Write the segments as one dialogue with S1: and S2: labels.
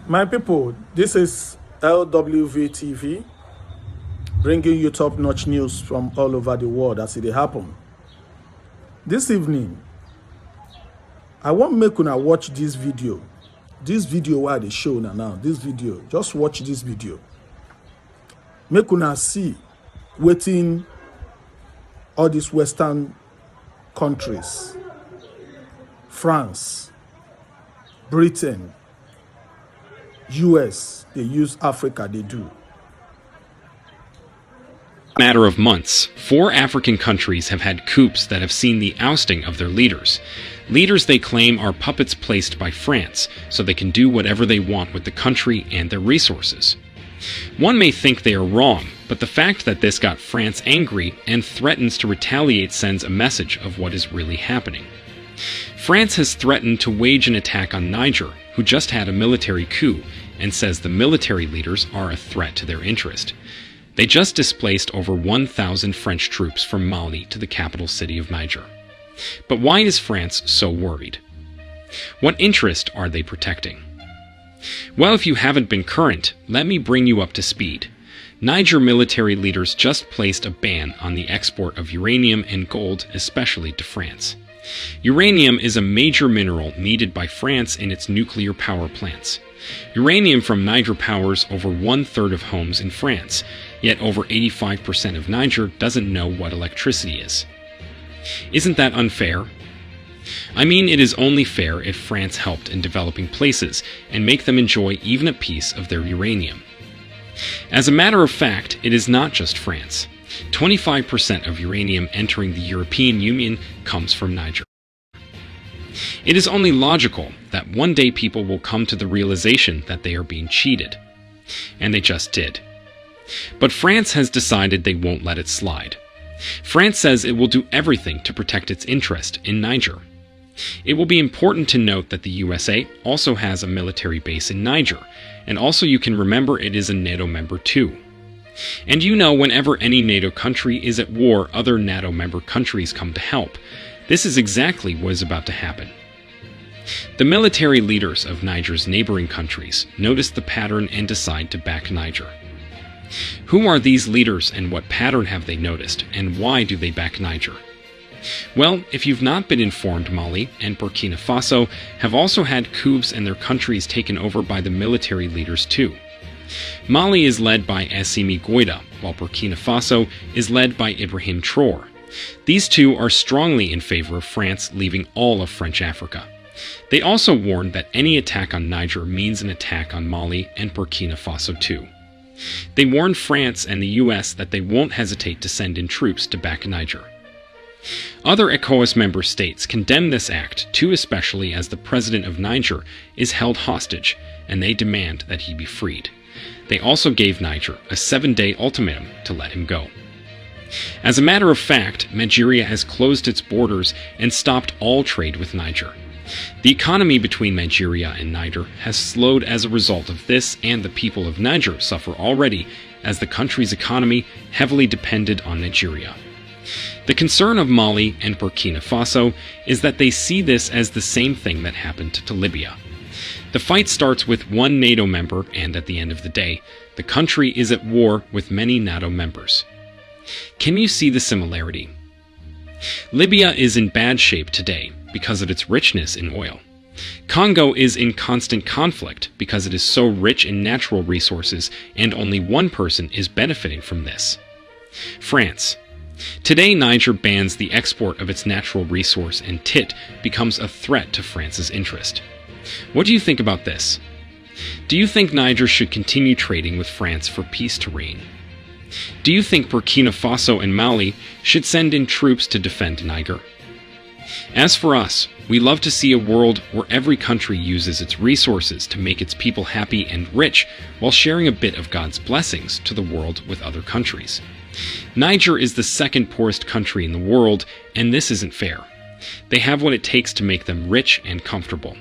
S1: My people, this is LWV TV, bringing you top-notch news from all over the world as it happen. This evening, I want make una watch this video. This video why they show now. This video, just watch this video. Make una see waiting all these Western countries, France, Britain, US, they use Africa, they do.
S2: Matter of months, 4 African countries have had coups that have seen the ousting of their leaders. Leaders they claim are puppets placed by France, so they can do whatever they want with the country and their resources. One may think they are wrong, but the fact that this got France angry and threatens to retaliate sends a message of what is really happening. France has threatened to wage an attack on Niger, who just had a military coup, and says the military leaders are a threat to their interest. They just displaced over 1,000 French troops from Mali to the capital city of Niger. But why is France so worried? What interest are they protecting? Well, if you haven't been current, let me bring you up to speed. Niger military leaders just placed a ban on the export of uranium and gold, especially to France. Uranium is a major mineral needed by France in its nuclear power plants. Uranium from Niger powers over 1/3 of homes in France, yet over 85% of Niger doesn't know what electricity is. Isn't that unfair? I mean, it is only fair if France helped in developing places and make them enjoy even a piece of their uranium. As a matter of fact, it is not just France. 25% of uranium entering the European Union comes from Niger. It is only logical that one day people will come to the realization that they are being cheated. And they just did. But France has decided they won't let it slide. France says it will do everything to protect its interest in Niger. It will be important to note that the USA also has a military base in Niger, and also you can remember it is a NATO member too. And you know, whenever any NATO country is at war, other NATO member countries come to help. This is exactly what is about to happen. The military leaders of Niger's neighboring countries notice the pattern and decide to back Niger. Who are these leaders and what pattern have they noticed, and why do they back Niger? Well, if you've not been informed, Mali and Burkina Faso have also had coups and their countries taken over by the military leaders too. Mali is led by Assimi Goïta, while Burkina Faso is led by Ibrahim Traoré. These two are strongly in favor of France leaving all of French Africa. They also warned that any attack on Niger means an attack on Mali and Burkina Faso too. They warned France and the US that they won't hesitate to send in troops to back Niger. Other ECOWAS member states condemn this act too, especially as the president of Niger is held hostage and they demand that he be freed. They also gave Niger a 7-day ultimatum to let him go. As a matter of fact, Nigeria has closed its borders and stopped all trade with Niger. The economy between Nigeria and Niger has slowed as a result of this, and the people of Niger suffer already as the country's economy heavily depended on Nigeria. The concern of Mali and Burkina Faso is that they see this as the same thing that happened to Libya. The fight starts with one NATO member, and at the end of the day, the country is at war with many NATO members. Can you see the similarity? Libya is in bad shape today because of its richness in oil. Congo is in constant conflict because it is so rich in natural resources and only one person is benefiting from this. France. Today, Niger bans the export of its natural resource and tit becomes a threat to France's interest. What do you think about this? Do you think Niger should continue trading with France for peace to reign? Do you think Burkina Faso and Mali should send in troops to defend Niger? As for us, we love to see a world where every country uses its resources to make its people happy and rich while sharing a bit of God's blessings to the world with other countries. Niger is the second poorest country in the world, and this isn't fair. They have what it takes to make them rich and comfortable.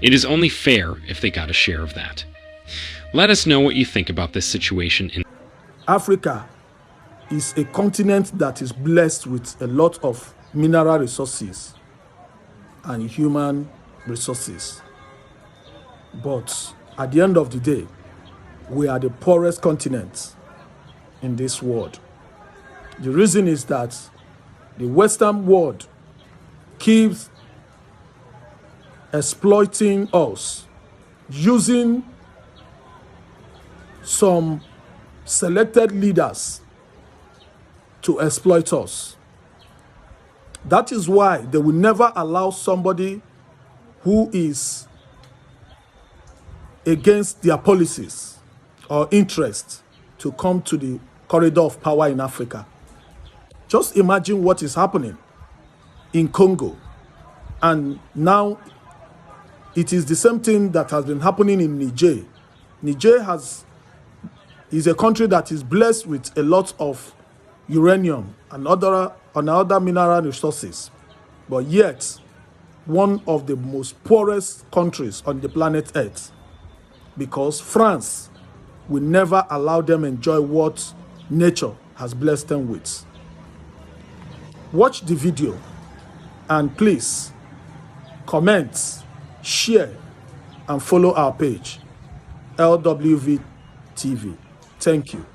S2: It is only fair if they got a share of that. Let us know what you think about this situation.
S1: Africa is a continent that is blessed with a lot of mineral resources and human resources. But At the end of the day, we are the poorest continent in this world. The reason is that the Western world keeps exploiting us, using some selected leaders to exploit us. That is why they will never allow somebody who is against their policies or interests to come to the corridor of power in Africa. Just imagine what is happening in Congo. And now it is the same thing that has been happening in Niger. Niger is a country that is blessed with a lot of uranium and other mineral resources, but yet one of the most poorest countries on the planet Earth, because France will never allow them enjoy what nature has blessed them with. Watch the video and please comment, share, and follow our page, LWV TV. Thank you.